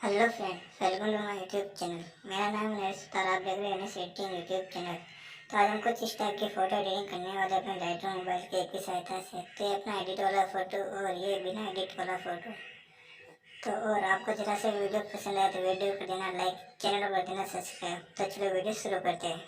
Hello friend, welcome to my YouTube channel. मेरा नाम नरेश और आप देख रहे हैं एडिटिंग यूट्यूब चैनल। तो आज हम कुछ इस टाइप की फ़ोटो एडिटिंग करने वाले अपने लाइटरूम मोबाइल के की सहायता से। तो ये अपना एडिट वाला फ़ोटो और ये बिना एडिट वाला फ़ोटो। तो और आपको जरा से वीडियो पसंद आए तो वीडियो को देना लाइक, चैनल को देना सब्सक्राइब। तो चलो वीडियो शुरू करते हैं।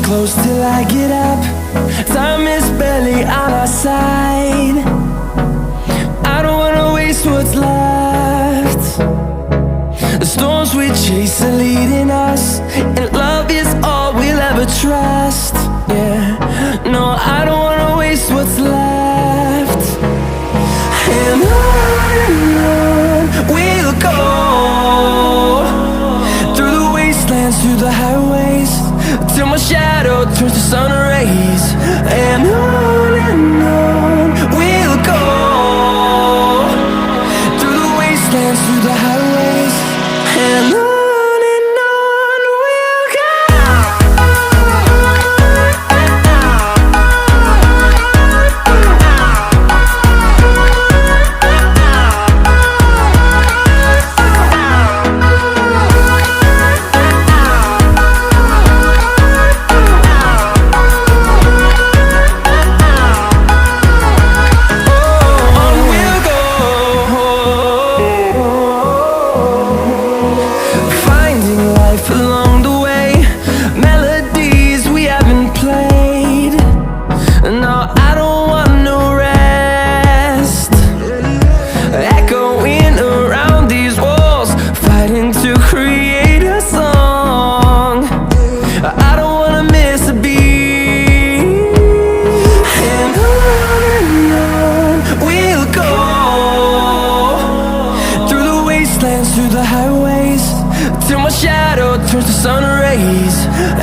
Close till I get up. Time is barely on our side. I don't wanna waste what's left. The storms we chase are leading us, and love is all we'll ever trust. Yeah, no, I don't wanna waste what's left. And on we'll go, through the wastelands, through the highways, till my shadow turns to sun rays. And on we'll go, through the wastelands, through the highways. And on we'll go. Along the way, melodies we haven't played. No, I don't want no rest. Echoing around these walls, fighting to create a song. I don't wanna miss a beat. And on we'll go, through the wastelands, through the highways, till my shadow turns to sun rays.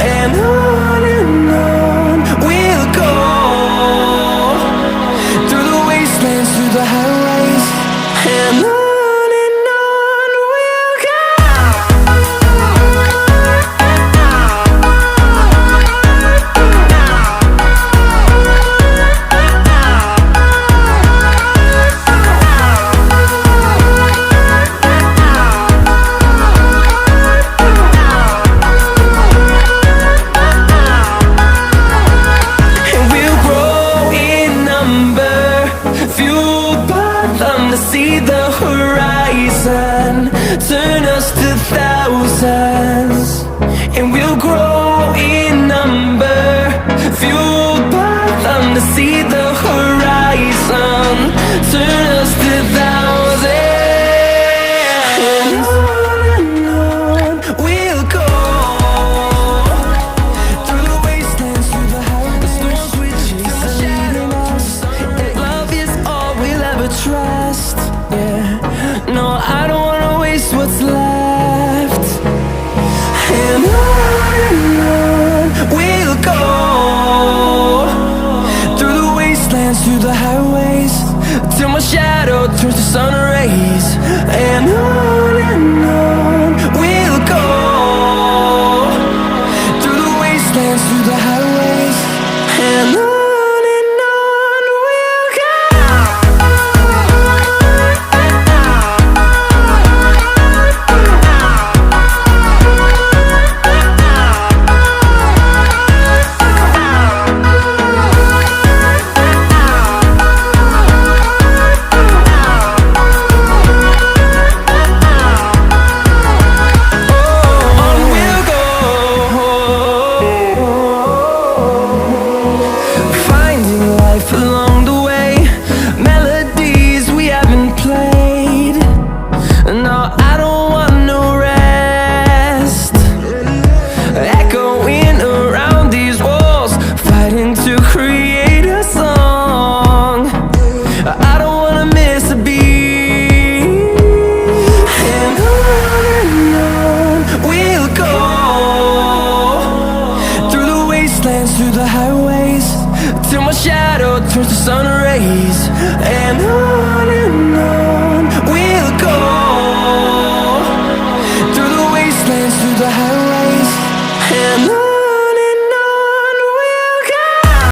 And on we'll go, through the wastelands, through the highways. And on we'll go. To see the horizon, turn us to thousands, and we'll grow in number, fueled by them. To see the horizon, turn us to thousands. And on we'll go, through the wastelands, through the highways. The storms we chase are leading us, and love is all we'll ever trust. Yeah, no, I don't wanna waste what's left. And on we'll go, through the wastelands, through the highways, till my shadow turns to sun rays. And on